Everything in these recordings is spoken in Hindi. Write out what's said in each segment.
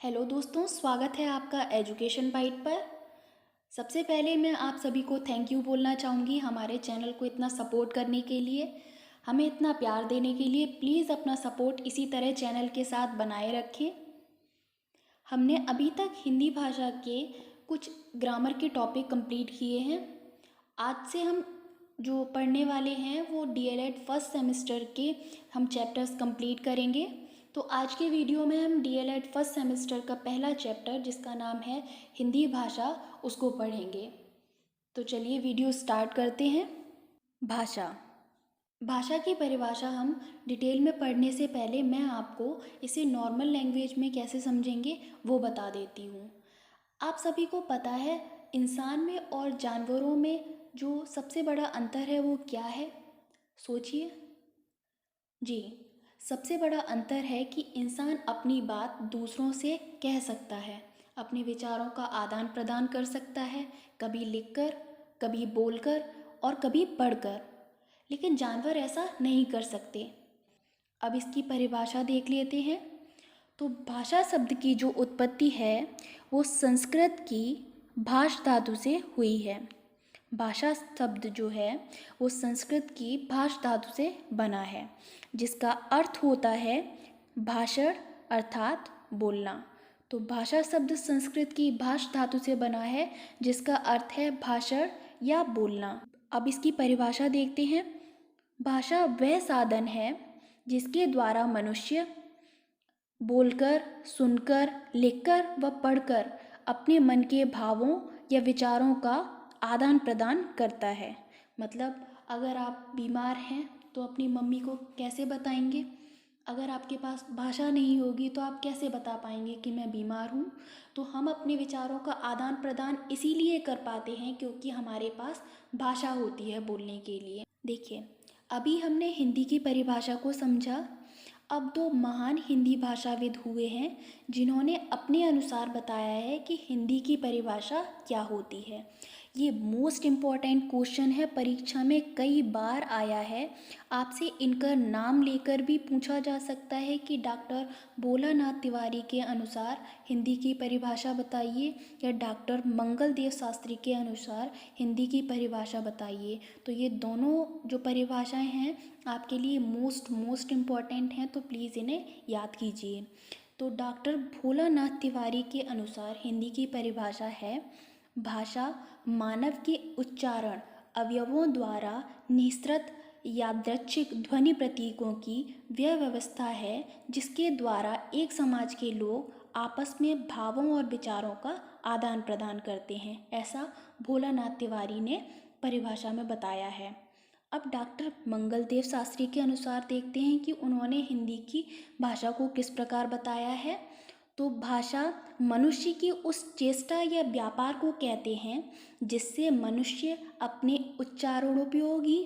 हेलो दोस्तों, स्वागत है आपका एजुकेशन बाइट पर। सबसे पहले मैं आप सभी को थैंक यू बोलना चाहूँगी हमारे चैनल को इतना सपोर्ट करने के लिए, हमें इतना प्यार देने के लिए। प्लीज़ अपना सपोर्ट इसी तरह चैनल के साथ बनाए रखें। हमने अभी तक हिंदी भाषा के कुछ ग्रामर के टॉपिक कंप्लीट किए हैं। आज से हम जो पढ़ने वाले हैं वो डीएलएड फर्स्ट सेमेस्टर के हम चैप्टर्स कंप्लीट करेंगे। तो आज के वीडियो में हम डीएलएड फर्स्ट सेमेस्टर का पहला चैप्टर जिसका नाम है हिंदी भाषा उसको पढ़ेंगे। तो चलिए वीडियो स्टार्ट करते हैं। भाषा भाषा की परिभाषा हम डिटेल में पढ़ने से पहले मैं आपको इसे नॉर्मल लैंग्वेज में कैसे समझेंगे वो बता देती हूँ। आप सभी को पता है इंसान में और जानवरों में जो सबसे बड़ा अंतर है वो क्या है? सोचिए। जी, सबसे बड़ा अंतर है कि इंसान अपनी बात दूसरों से कह सकता है, अपने विचारों का आदान प्रदान कर सकता है, कभी लिखकर, कभी बोलकर और कभी पढ़कर। लेकिन जानवर ऐसा नहीं कर सकते। अब इसकी परिभाषा देख लेते हैं। तो भाषा शब्द की जो उत्पत्ति है वो संस्कृत की भाष धातु से हुई है। भाषा शब्द जो है वो संस्कृत की भाष धातु से बना है, जिसका अर्थ होता है भाषण अर्थात बोलना। तो भाषा शब्द संस्कृत की भाष धातु से बना है जिसका अर्थ है भाषण या बोलना। अब इसकी परिभाषा देखते हैं। भाषा वह साधन है जिसके द्वारा मनुष्य बोलकर, सुनकर, लिखकर व पढ़कर अपने मन के भावों या विचारों का आदान प्रदान करता है। मतलब अगर आप बीमार हैं तो अपनी मम्मी को कैसे बताएंगे? अगर आपके पास भाषा नहीं होगी तो आप कैसे बता पाएंगे कि मैं बीमार हूँ? तो हम अपने विचारों का आदान प्रदान इसीलिए कर पाते हैं क्योंकि हमारे पास भाषा होती है बोलने के लिए। देखिए, अभी हमने हिंदी की परिभाषा को समझा। अब दो महान हिंदी भाषाविद हुए हैं जिन्होंने अपने अनुसार बताया है कि हिंदी की परिभाषा क्या होती है। ये मोस्ट इम्पॉर्टेंट क्वेश्चन है, परीक्षा में कई बार आया है। आपसे इनका नाम लेकर भी पूछा जा सकता है कि डॉक्टर भोलानाथ तिवारी के अनुसार हिंदी की परिभाषा बताइए या डॉक्टर मंगल देव शास्त्री के अनुसार हिंदी की परिभाषा बताइए। तो ये दोनों जो परिभाषाएं हैं आपके लिए मोस्ट इम्पॉर्टेंट हैं, तो प्लीज़ इन्हें याद कीजिए। तो डॉक्टर भोलानाथ तिवारी के अनुसार हिंदी की परिभाषा है भाषा मानव के उच्चारण अवयवों द्वारा निःसृत यादृच्छिक ध्वनि प्रतीकों की वह व्यवस्था है जिसके द्वारा एक समाज के लोग आपस में भावों और विचारों का आदान प्रदान करते हैं। ऐसा भोलानाथ तिवारी ने परिभाषा में बताया है। अब डॉक्टर मंगल देव शास्त्री के अनुसार देखते हैं कि उन्होंने हिंदी की भाषा को किस प्रकार बताया है। तो भाषा मनुष्य की उस चेष्टा या व्यापार को कहते हैं जिससे मनुष्य अपने उच्चारणोपयोगी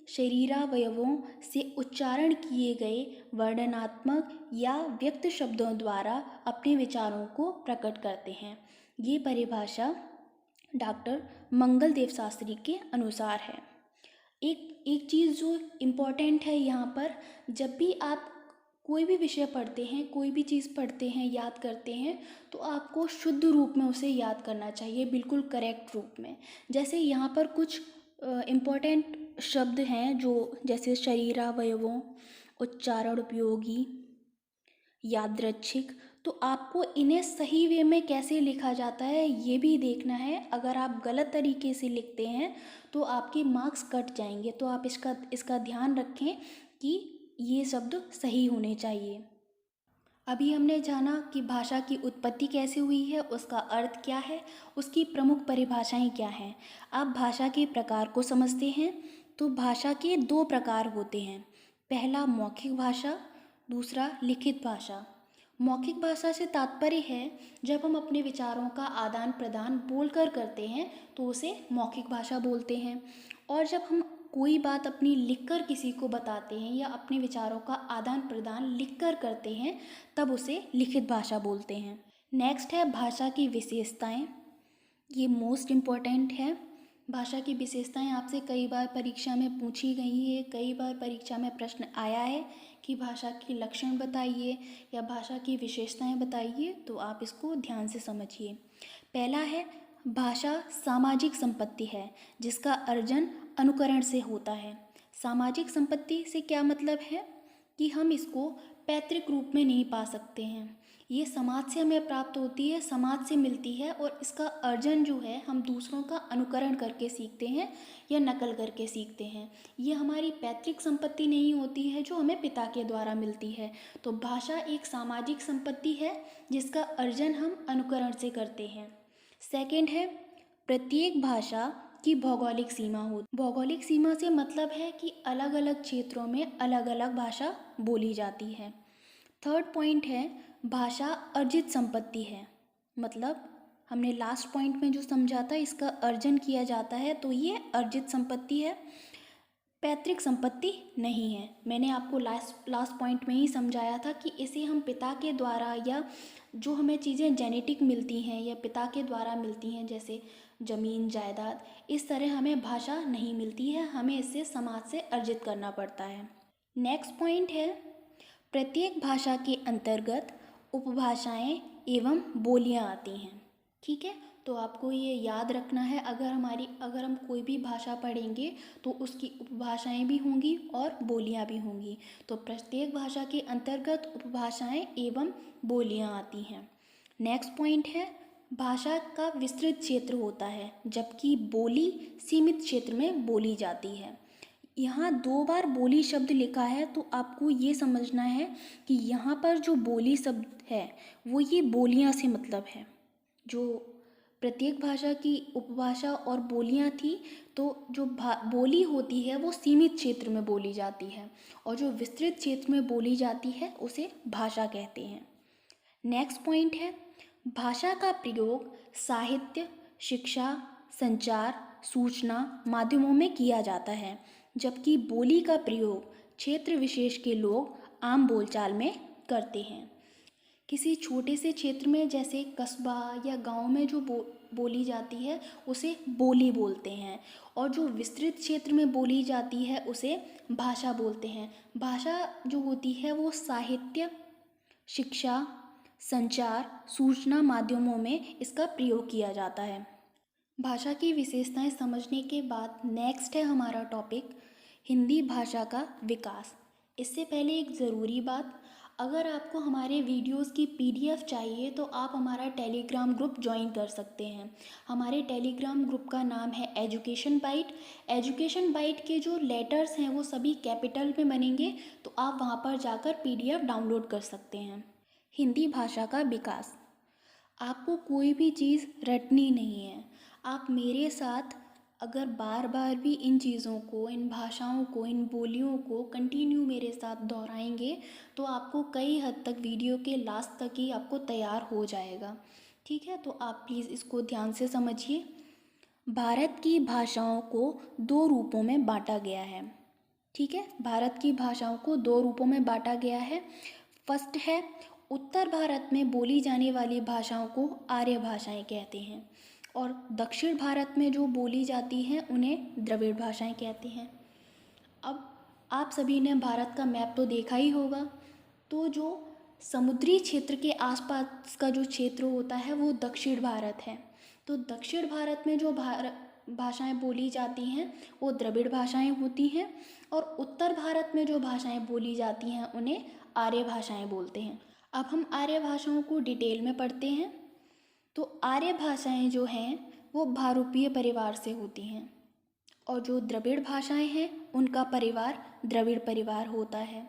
शरीरावयवों से उच्चारण किए गए वर्णनात्मक या व्यक्त शब्दों द्वारा अपने विचारों को प्रकट करते हैं। ये परिभाषा डॉक्टर मंगल देव शास्त्री के अनुसार है। एक एक चीज़ जो इम्पोर्टेंट है यहाँ पर, जब भी आप कोई भी विषय पढ़ते हैं, कोई भी चीज़ पढ़ते हैं, याद करते हैं, तो आपको शुद्ध रूप में उसे याद करना चाहिए, बिल्कुल करेक्ट रूप में। जैसे यहाँ पर कुछ इम्पोर्टेंट शब्द हैं जो जैसे शरीरावयवों, उच्चारण उपयोगी, यादृच्छिक, तो आपको इन्हें सही वे में कैसे लिखा जाता है ये भी देखना है। अगर आप गलत तरीके से लिखते हैं तो आपके मार्क्स कट जाएंगे। तो आप इसका ध्यान रखें कि ये शब्द सही होने चाहिए। अभी हमने जाना कि भाषा की उत्पत्ति कैसे हुई है, उसका अर्थ क्या है, उसकी प्रमुख परिभाषाएं क्या हैं। अब भाषा के प्रकार को समझते हैं। तो भाषा के दो प्रकार होते हैं। पहला मौखिक भाषा, दूसरा लिखित भाषा। मौखिक भाषा से तात्पर्य है जब हम अपने विचारों का आदान प्रदान बोलकर करते हैं तो उसे मौखिक भाषा बोलते हैं, और जब हम कोई बात अपनी लिखकर किसी को बताते हैं या अपने विचारों का आदान प्रदान लिखकर करते हैं तब उसे लिखित भाषा बोलते हैं। नेक्स्ट है भाषा की विशेषताएं। ये मोस्ट इम्पॉर्टेंट है। भाषा की विशेषताएं आपसे कई बार परीक्षा में पूछी गई है, कई बार परीक्षा में प्रश्न आया है कि भाषा के लक्षण बताइए या भाषा की विशेषताएं बताइए, तो आप इसको ध्यान से समझिए। पहला है, भाषा सामाजिक संपत्ति है जिसका अर्जन अनुकरण से होता है। सामाजिक संपत्ति से क्या मतलब है कि हम इसको पैतृक रूप में नहीं पा सकते हैं। ये समाज से हमें प्राप्त होती है, समाज से मिलती है, और इसका अर्जन जो है हम दूसरों का अनुकरण करके सीखते हैं या नकल करके सीखते हैं। ये हमारी पैतृक संपत्ति नहीं होती है जो हमें पिता के द्वारा मिलती है। तो भाषा एक सामाजिक संपत्ति है जिसका अर्जन हम अनुकरण से करते हैं। सेकंड है, प्रत्येक भाषा की भौगोलिक सीमा हो। भौगोलिक सीमा से मतलब है कि अलग अलग क्षेत्रों में अलग अलग भाषा बोली जाती है। थर्ड पॉइंट है, भाषा अर्जित संपत्ति है। मतलब हमने लास्ट पॉइंट में जो समझा था, इसका अर्जन किया जाता है, तो ये अर्जित संपत्ति है, पैतृक संपत्ति नहीं है। मैंने आपको लास्ट पॉइंट में ही समझाया था कि इसे हम पिता के द्वारा, या जो हमें चीज़ें जेनेटिक मिलती हैं या पिता के द्वारा मिलती हैं, जैसे ज़मीन जायदाद, इस तरह हमें भाषा नहीं मिलती है, हमें इसे समाज से अर्जित करना पड़ता है। नेक्स्ट पॉइंट है, प्रत्येक भाषा के अंतर्गत उपभाषाएं एवं बोलियां आती हैं। ठीक है, तो आपको ये याद रखना है, अगर हम कोई भी भाषा पढ़ेंगे तो उसकी उपभाषाएं भी होंगी और बोलियां भी होंगी। तो प्रत्येक भाषा के अंतर्गत उपभाषाएं एवं बोलियां आती हैं। नेक्स्ट पॉइंट है, भाषा का विस्तृत क्षेत्र होता है जबकि बोली सीमित क्षेत्र में बोली जाती है। यहाँ 2 बार बोली शब्द लिखा है, तो आपको ये समझना है कि यहाँ पर जो बोली शब्द है वो ये बोलियाँ से मतलब है। जो प्रत्येक भाषा की उपभाषा और बोलियाँ थी, तो जो बोली होती है वो सीमित क्षेत्र में बोली जाती है, और जो विस्तृत क्षेत्र में बोली जाती है उसे भाषा कहते हैं। नेक्स्ट पॉइंट है, भाषा का प्रयोग साहित्य, शिक्षा, संचार, सूचना माध्यमों में किया जाता है, जबकि बोली का प्रयोग क्षेत्र विशेष के लोग आम बोलचाल में करते हैं। किसी छोटे से क्षेत्र में, जैसे कस्बा या गांव में जो बोली जाती है उसे बोली बोलते हैं, और जो विस्तृत क्षेत्र में बोली जाती है उसे भाषा बोलते हैं। भाषा जो होती है वो साहित्य, शिक्षा, संचार, सूचना माध्यमों में इसका प्रयोग किया जाता है। भाषा की विशेषताएं समझने के बाद नेक्स्ट है हमारा टॉपिक, हिंदी भाषा का विकास। इससे पहले एक ज़रूरी बात, अगर आपको हमारे वीडियोस की PDF चाहिए तो आप हमारा टेलीग्राम ग्रुप ज्वाइन कर सकते हैं। हमारे टेलीग्राम ग्रुप का नाम है एजुकेशन बाइट। एजुकेशन बाइट के जो लेटर्स हैं वो सभी कैपिटल में बनेंगे, तो आप वहाँ पर जाकर PDF डाउनलोड कर सकते हैं। हिंदी भाषा का विकास, आपको कोई भी चीज़ रटनी नहीं है। आप मेरे साथ अगर बार बार भी इन चीज़ों को, इन भाषाओं को, इन बोलियों को कंटिन्यू मेरे साथ दोहराएंगे तो आपको कई हद तक वीडियो के लास्ट तक ही आपको तैयार हो जाएगा। ठीक है, तो आप प्लीज़ इसको ध्यान से समझिए। भारत की भाषाओं को 2 रूपों में बांटा गया है। ठीक है, भारत की भाषाओं को 2 रूपों में बांटा गया है। फर्स्ट है, उत्तर भारत में बोली जाने वाली भाषाओं को आर्य भाषाएं कहते हैं, और दक्षिण भारत में जो बोली जाती हैं उन्हें द्रविड़ भाषाएं कहते हैं। अब आप सभी ने भारत का मैप तो देखा ही होगा, तो जो समुद्री क्षेत्र के आसपास का जो क्षेत्र होता है वो दक्षिण भारत है। तो दक्षिण भारत में जो भाषाएं बोली जाती हैं वो द्रविड़ भाषाएं होती हैं, और उत्तर भारत में जो भाषाएं बोली जाती हैं उन्हें आर्य भाषाएं बोलते हैं। अब हम आर्य भाषाओं को डिटेल में पढ़ते हैं। तो आर्य भाषाएं जो हैं वो भारूपीय परिवार से होती हैं, और जो द्रविड़ भाषाएं हैं उनका परिवार द्रविड़ परिवार होता है।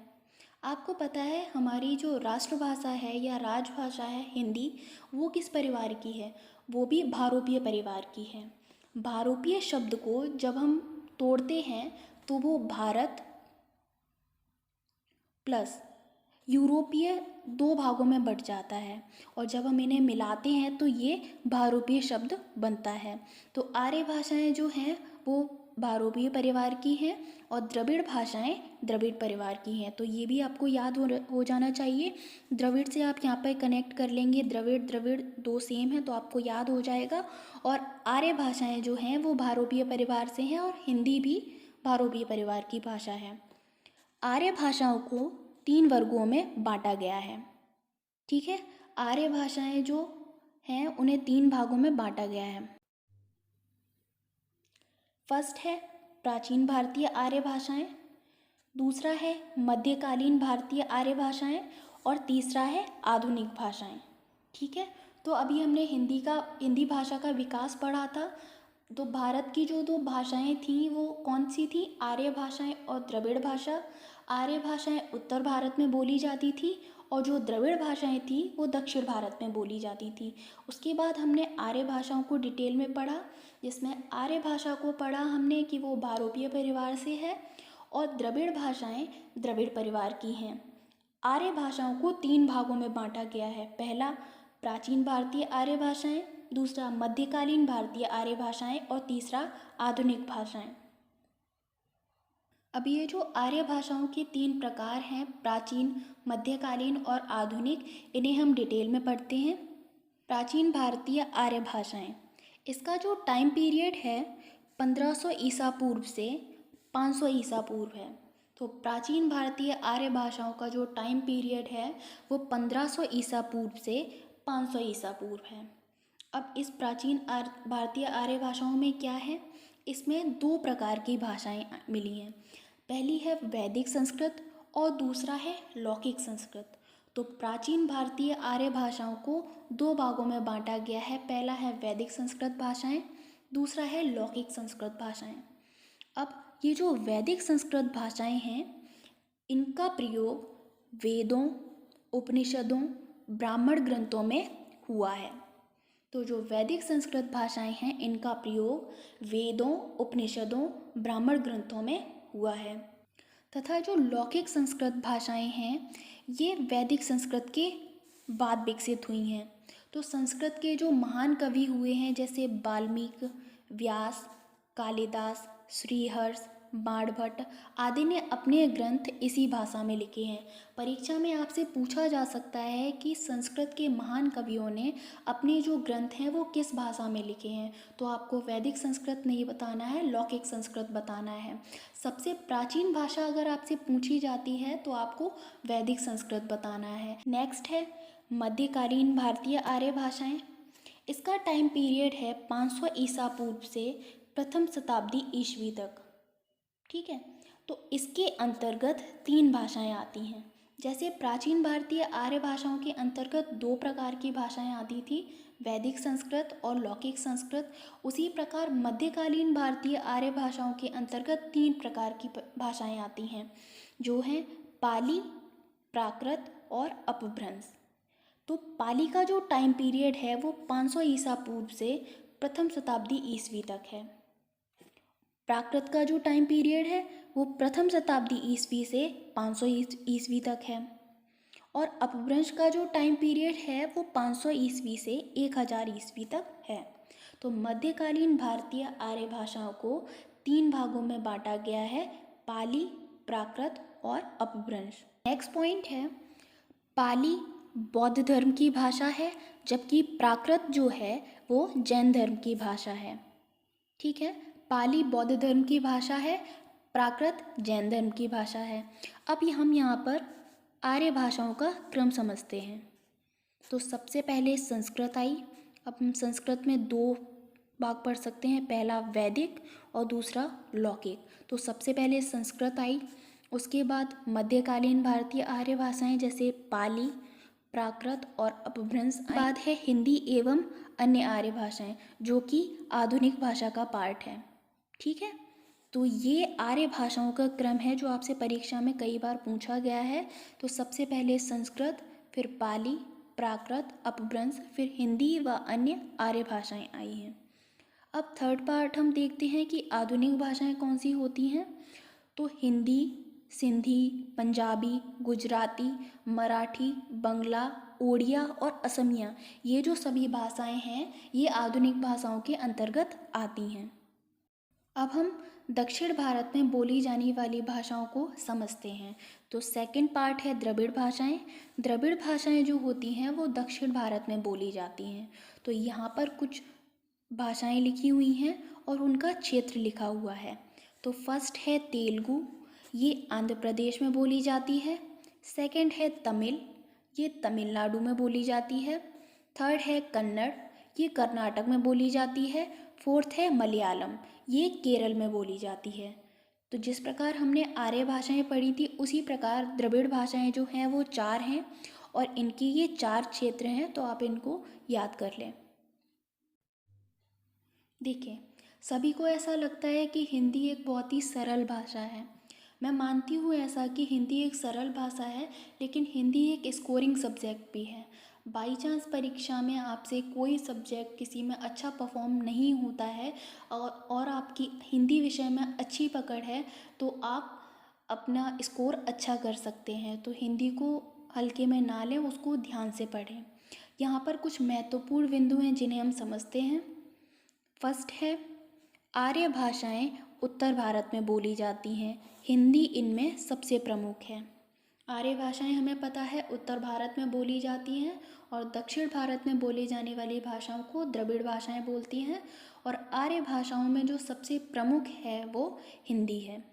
आपको पता है हमारी जो राष्ट्रभाषा है या राजभाषा है हिंदी, वो किस परिवार की है? वो भी भारूपीय परिवार की है। भारूपीय शब्द को जब हम तोड़ते हैं तो वो भारत प्लस यूरोपीय 2 भागों में बट जाता है, और जब हम इन्हें मिलाते हैं तो ये भारूपीय शब्द बनता है। तो आर्य भाषाएं जो हैं वो भारूपीय परिवार की हैं, और द्रविड़ भाषाएं द्रविड़ परिवार की हैं। तो ये भी आपको याद हो जाना चाहिए। द्रविड़ से आप यहाँ पर कनेक्ट कर लेंगे, द्रविड़ द्रविड़ 2 सेम है तो आपको याद हो जाएगा। और आर्य भाषाएं जो हैं वो भारूपीय परिवार से हैं, और हिंदी भी भारूपीय परिवार की भाषा है। आर्य भाषाओं को तीन वर्गों में बांटा गया है। ठीक है, आर्य भाषाएं जो हैं उन्हें तीन भागों में बांटा गया है। फर्स्ट है प्राचीन भारतीय आर्य भाषाएं, दूसरा है मध्यकालीन भारतीय आर्य भाषाएं और तीसरा है आधुनिक भाषाएं। ठीक है, तो अभी हमने हिंदी भाषा का विकास पढ़ा था। तो भारत की जो दो भाषाएं थीं वो कौन सी थी? आर्य भाषाएं और द्रविड़ भाषा। आर्य भाषाएं उत्तर भारत में बोली जाती थी और जो द्रविड़ भाषाएं थी वो दक्षिण भारत में बोली जाती थी। उसके बाद हमने आर्य भाषाओं को डिटेल में पढ़ा, जिसमें आर्य भाषा को पढ़ा हमने कि वो भारोपीय परिवार से है और द्रविड़ भाषाएं द्रविड़ परिवार की हैं। आर्य भाषाओं को तीन भागों में बांटा गया है। पहला प्राचीन भारतीय आर्य भाषाएं, दूसरा मध्यकालीन भारतीय आर्य भाषाएं और तीसरा आधुनिक भाषाएं। अब ये जो आर्य भाषाओं के तीन प्रकार हैं, प्राचीन, मध्यकालीन और आधुनिक, इन्हें हम डिटेल में पढ़ते हैं। प्राचीन भारतीय आर्य भाषाएं, इसका जो टाइम पीरियड है 1500 ईसा पूर्व से 500 ईसा पूर्व है। तो प्राचीन भारतीय आर्य भाषाओं का जो टाइम पीरियड है वो 1500 ईसा पूर्व से 500 ईसा पूर्व है। अब इस प्राचीन भारतीय आर्य भाषाओं में क्या है? इसमें दो प्रकार की भाषाएं मिली हैं। पहली है वैदिक संस्कृत और दूसरा है लौकिक संस्कृत। तो प्राचीन भारतीय आर्य भाषाओं को दो भागों में बांटा गया है। पहला है वैदिक संस्कृत भाषाएं, दूसरा है लौकिक संस्कृत भाषाएं। अब ये जो वैदिक संस्कृत भाषाएं हैं इनका प्रयोग वेदों, उपनिषदों, ब्राह्मण ग्रंथों में हुआ है। तो जो वैदिक संस्कृत भाषाएं हैं इनका प्रयोग वेदों, उपनिषदों, ब्राह्मण ग्रंथों में हुआ है। तथा जो लौकिक संस्कृत भाषाएं हैं ये वैदिक संस्कृत के बाद विकसित हुई हैं। तो संस्कृत के जो महान कवि हुए हैं जैसे वाल्मीकि, व्यास, कालिदास, श्रीहर्ष, बाणभट्ट आदि ने अपने ग्रंथ इसी भाषा में लिखे हैं। परीक्षा में आपसे पूछा जा सकता है कि संस्कृत के महान कवियों ने अपने जो ग्रंथ हैं वो किस भाषा में लिखे हैं। तो आपको वैदिक संस्कृत नहीं बताना है, लौकिक संस्कृत बताना है। सबसे प्राचीन भाषा अगर आपसे पूछी जाती है तो आपको वैदिक संस्कृत बताना है। नेक्स्ट है मध्यकालीन भारतीय आर्य भाषाएं। इसका टाइम पीरियड है 500 ईसा पूर्व से प्रथम शताब्दी ईस्वी तक। ठीक है, तो इसके अंतर्गत तीन भाषाएं आती हैं। जैसे प्राचीन भारतीय आर्य भाषाओं के अंतर्गत दो प्रकार की भाषाएं आती थी, वैदिक संस्कृत और लौकिक संस्कृत, उसी प्रकार मध्यकालीन भारतीय आर्य भाषाओं के अंतर्गत तीन प्रकार की भाषाएं आती हैं, जो हैं पाली, प्राकृत और अपभ्रंश। तो पाली का जो टाइम पीरियड है वो 500 ईसा पूर्व से प्रथम शताब्दी ईस्वी तक है। प्राकृत का जो टाइम पीरियड है वो प्रथम शताब्दी ईस्वी से 500 ईस्वी तक है। और अपभ्रंश का जो टाइम पीरियड है वो 500 ईस्वी से 1000 ईस्वी तक है। तो मध्यकालीन भारतीय आर्य भाषाओं को तीन भागों में बांटा गया है, पाली, प्राकृत और अपभ्रंश। नेक्स्ट पॉइंट है पाली बौद्ध धर्म की भाषा है जबकि प्राकृत जो है वो जैन धर्म की भाषा है। ठीक है, पाली बौद्ध धर्म की भाषा है, प्राकृत जैन धर्म की भाषा है। अब हम यहाँ पर आर्य भाषाओं का क्रम समझते हैं। तो सबसे पहले संस्कृत आई। अब हम संस्कृत में दो भाग पढ़ सकते हैं, पहला वैदिक और दूसरा लौकिक। तो सबसे पहले संस्कृत आई, उसके बाद मध्यकालीन भारतीय आर्य भाषाएं जैसे पाली, प्राकृत और अपभ्रंश। बाद है हिंदी एवं अन्य आर्य भाषाएं जो कि आधुनिक भाषा का पार्ट है। ठीक है, तो ये आर्य भाषाओं का क्रम है जो आपसे परीक्षा में कई बार पूछा गया है। तो सबसे पहले संस्कृत, फिर पाली, प्राकृत, अपभ्रंश, फिर हिंदी व अन्य आर्य भाषाएं आई हैं। अब थर्ड पार्ट हम देखते हैं कि आधुनिक भाषाएं कौन सी होती हैं। तो हिंदी, सिंधी, पंजाबी, गुजराती, मराठी, बंगला, ओडिया और असमिया, ये जो सभी भाषाएं हैं ये आधुनिक भाषाओं के अंतर्गत आती हैं। अब हम दक्षिण भारत में बोली जाने वाली भाषाओं को समझते हैं। तो सेकंड पार्ट है द्रविड़ भाषाएं। द्रविड़ भाषाएं जो होती हैं वो दक्षिण भारत में बोली जाती हैं। तो यहाँ पर कुछ भाषाएं लिखी हुई हैं और उनका क्षेत्र लिखा हुआ है। तो फर्स्ट है तेलुगु, ये आंध्र प्रदेश में बोली जाती है। सेकंड है तमिल, ये तमिलनाडु में बोली जाती है। थर्ड है कन्नड़, ये कर्नाटक में बोली जाती है। फोर्थ है मलयालम, ये केरल में बोली जाती है। तो जिस प्रकार हमने आर्य भाषाएं पढ़ी थी उसी प्रकार द्रविड़ भाषाएं जो हैं वो 4 हैं और इनकी ये 4 क्षेत्र हैं, तो आप इनको याद कर लें। देखिए, सभी को ऐसा लगता है कि हिंदी एक बहुत ही सरल भाषा है। मैं मानती हूँ ऐसा कि हिंदी एक सरल भाषा है, लेकिन हिंदी एक स्कोरिंग सब्जेक्ट भी है। बाई चांस परीक्षा में आपसे कोई सब्जेक्ट किसी में अच्छा परफॉर्म नहीं होता है और आपकी हिंदी विषय में अच्छी पकड़ है, तो आप अपना स्कोर अच्छा कर सकते हैं। तो हिंदी को हल्के में ना लें, उसको ध्यान से पढ़ें। यहाँ पर कुछ महत्वपूर्ण बिंदु हैं जिन्हें हम समझते हैं। फर्स्ट है, आर्य भाषाएं उत्तर भारत में बोली जाती हैं, हिंदी इनमें सबसे प्रमुख है। आर्य भाषाएं हमें पता है उत्तर भारत में बोली जाती हैं और दक्षिण भारत में बोली जाने वाली भाषाओं को द्रविड़ भाषाएं बोलती हैं, और आर्य भाषाओं में जो सबसे प्रमुख है वो हिंदी है।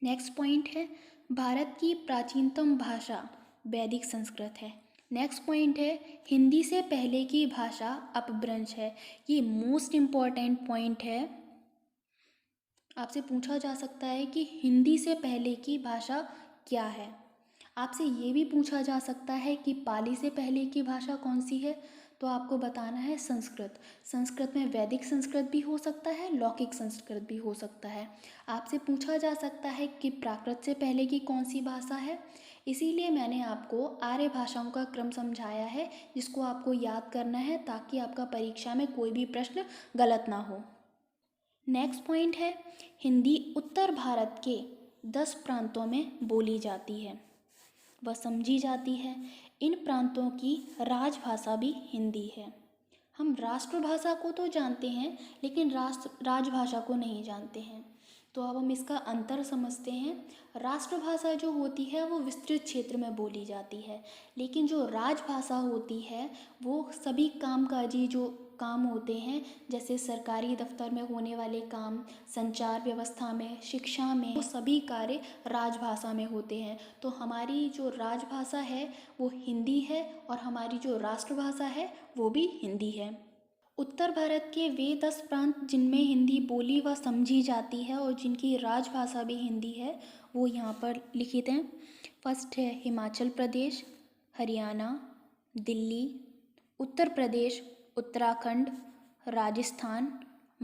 नेक्स्ट पॉइंट है, भारत की प्राचीनतम भाषा वैदिक संस्कृत है। नेक्स्ट पॉइंट है, हिंदी से पहले की भाषा अपभ्रंश है। ये मोस्ट इम्पॉर्टेंट पॉइंट है। आपसे पूछा जा सकता है कि हिंदी से पहले की भाषा क्या है। आपसे ये भी पूछा जा सकता है कि पाली से पहले की भाषा कौन सी है, तो आपको बताना है संस्कृत। संस्कृत में वैदिक संस्कृत भी हो सकता है, लौकिक संस्कृत भी हो सकता है। आपसे पूछा जा सकता है कि प्राकृत से पहले की कौन सी भाषा है। इसीलिए मैंने आपको आर्य भाषाओं का क्रम समझाया है, जिसको आपको याद करना है ताकि आपका परीक्षा में कोई भी प्रश्न गलत ना हो। नेक्स्ट पॉइंट है, हिंदी उत्तर भारत के 10 प्रांतों में बोली जाती है, वह समझी जाती है। इन प्रांतों की राजभाषा भी हिंदी है। हम राष्ट्रभाषा को तो जानते हैं, लेकिन राजभाषा को नहीं जानते हैं। तो अब हम इसका अंतर समझते हैं। राष्ट्रभाषा जो होती है वो विस्तृत क्षेत्र में बोली जाती है, लेकिन जो राजभाषा होती है वो सभी कामकाजी जो काम होते हैं, जैसे सरकारी दफ्तर में होने वाले काम, संचार व्यवस्था में, शिक्षा में, वो सभी कार्य राजभाषा में होते हैं। तो हमारी जो राजभाषा है वो हिंदी है और हमारी जो राष्ट्रभाषा है वो भी हिंदी है। उत्तर भारत के वे 10 प्रांत जिनमें हिंदी बोली व समझी जाती है और जिनकी राजभाषा भी हिंदी है, वो यहाँ पर लिखित हैं। फर्स्ट है हिमाचल प्रदेश, हरियाणा, दिल्ली, उत्तर प्रदेश, उत्तराखंड, राजस्थान,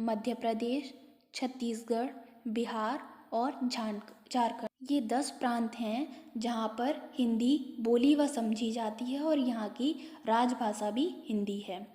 मध्य प्रदेश, छत्तीसगढ़, बिहार और झारखंड। ये 10 प्रांत हैं जहाँ पर हिंदी बोली व समझी जाती है और यहाँ की राजभाषा भी हिंदी है।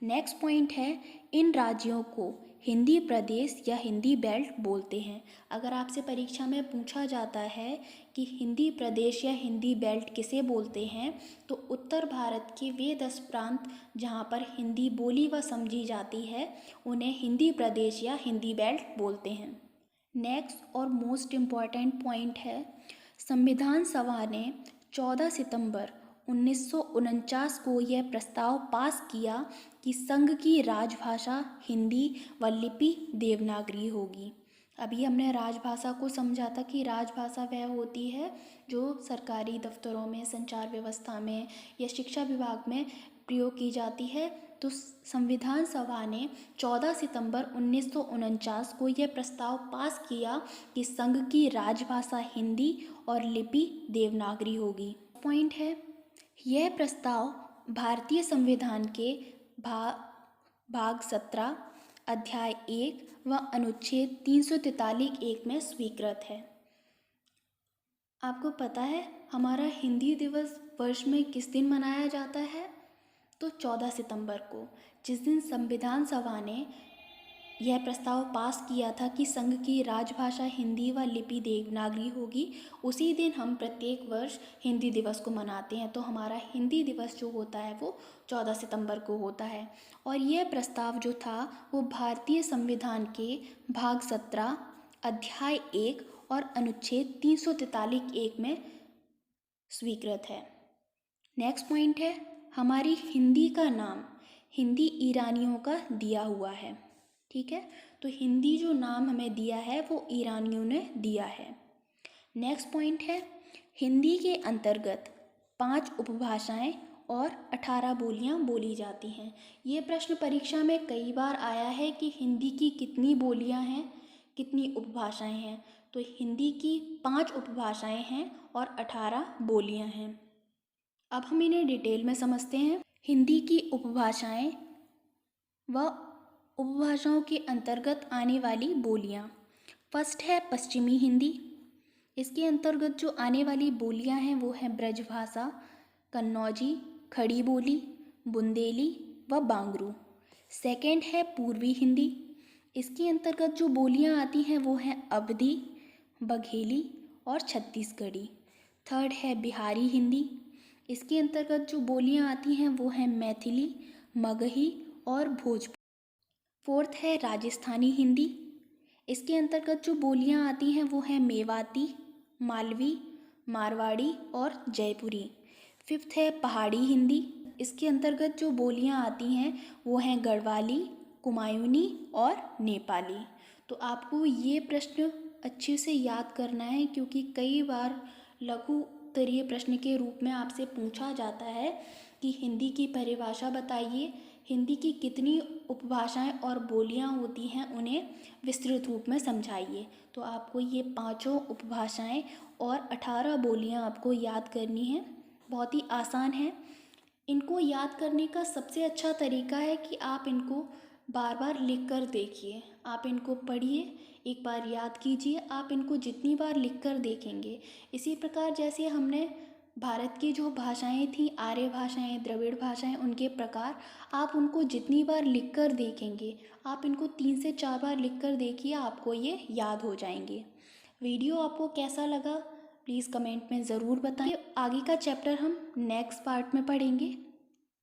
नेक्स्ट पॉइंट है, इन राज्यों को हिंदी प्रदेश या हिंदी बेल्ट बोलते हैं। अगर आपसे परीक्षा में पूछा जाता है कि हिंदी प्रदेश या हिंदी बेल्ट किसे बोलते हैं, तो उत्तर भारत के वे 10 प्रांत जहाँ पर हिंदी बोली व समझी जाती है उन्हें हिंदी प्रदेश या हिंदी बेल्ट बोलते हैं। नेक्स्ट और मोस्ट इम्पॉर्टेंट पॉइंट है, संविधान सभा ने 14 सितंबर 1949 को यह प्रस्ताव पास किया कि संघ की राजभाषा हिंदी व लिपि देवनागरी होगी। अभी हमने राजभाषा को समझा था कि राजभाषा वह होती है जो सरकारी दफ्तरों में, संचार व्यवस्था में या शिक्षा विभाग में प्रयोग की जाती है। तो संविधान सभा ने 14 सितंबर 1949 को यह प्रस्ताव पास किया कि संघ की राजभाषा हिंदी और लिपि देवनागरी होगी। पॉइंट है, यह प्रस्ताव भारतीय संविधान के भाग 17 अध्याय 1 व अनुच्छेद 343(1) में स्वीकृत है। आपको पता है हमारा हिंदी दिवस वर्ष में किस दिन मनाया जाता है? तो 14 सितंबर को, जिस दिन संविधान सभा ने यह प्रस्ताव पास किया था कि संघ की राजभाषा हिंदी व लिपि देवनागरी होगी, उसी दिन हम प्रत्येक वर्ष हिंदी दिवस को मनाते हैं। तो हमारा हिंदी दिवस जो होता है वो 14 सितंबर को होता है। और यह प्रस्ताव जो था वो भारतीय संविधान के भाग 17 अध्याय 1 और अनुच्छेद 343(1) में स्वीकृत है। नेक्स्ट पॉइंट है, हमारी हिंदी का नाम हिंदी ईरानियों का दिया हुआ है। ठीक है, तो हिंदी जो नाम हमें दिया है वो ईरानियों ने दिया है। नेक्स्ट पॉइंट है, हिंदी के अंतर्गत 5 उपभाषाएं और 18 बोलियां बोली जाती हैं। ये प्रश्न परीक्षा में कई बार आया है कि हिंदी की कितनी बोलियां हैं, कितनी उपभाषाएं हैं। तो हिंदी की 5 उपभाषाएं हैं और 18 बोलियां हैं। अब हम इन्हें डिटेल में समझते हैं। हिंदी की उपभाषाएं व उपभाषाओं के अंतर्गत आने वाली बोलियां। फर्स्ट है पश्चिमी हिंदी। इसके अंतर्गत जो आने वाली बोलियां हैं वो हैं ब्रजभाषा, कन्नौजी, खड़ी बोली, बुंदेली व बांगरू। सेकंड है पूर्वी हिंदी। इसके अंतर्गत जो बोलियां आती हैं वो हैं अवधी, बघेली और छत्तीसगढ़ी। थर्ड है बिहारी हिंदी। इसके अंतर्गत जो बोलियां आती हैं वो हैं मैथिली, मगही और भोजपुरी। फोर्थ है राजस्थानी हिंदी। इसके अंतर्गत जो बोलियां आती हैं वो हैं मेवाती, मालवी, मारवाड़ी और जयपुरी। फिफ्थ है पहाड़ी हिंदी। इसके अंतर्गत जो बोलियां आती हैं वो हैं गढ़वाली, कुमायूनी और नेपाली। तो आपको ये प्रश्न अच्छे से याद करना है, क्योंकि कई बार लघु उत्तरीय प्रश्न के रूप में आपसे पूछा जाता है कि हिंदी की परिभाषा बताइए, हिंदी की कितनी उपभाषाएं और बोलियां होती हैं, उन्हें विस्तृत रूप में समझाइए। तो आपको ये 5 उपभाषाएं और 18 बोलियां आपको याद करनी हैं। बहुत ही आसान है। इनको याद करने का सबसे अच्छा तरीका है कि आप इनको बार बार लिख कर देखिए। आप इनको पढ़िए, एक बार याद कीजिए। आप इनको जितनी बार लिख कर देखेंगे, इसी प्रकार जैसे हमने भारत की जो भाषाएं थीं, आर्य भाषाएं, द्रविड़ भाषाएं, उनके प्रकार आप उनको जितनी बार लिख कर देखेंगे, आप इनको 3 से 4 बार लिख कर देखिए, आपको ये याद हो जाएंगे। वीडियो आपको कैसा लगा प्लीज़ कमेंट में ज़रूर बताएं। आगे का चैप्टर हम नेक्स्ट पार्ट में पढ़ेंगे।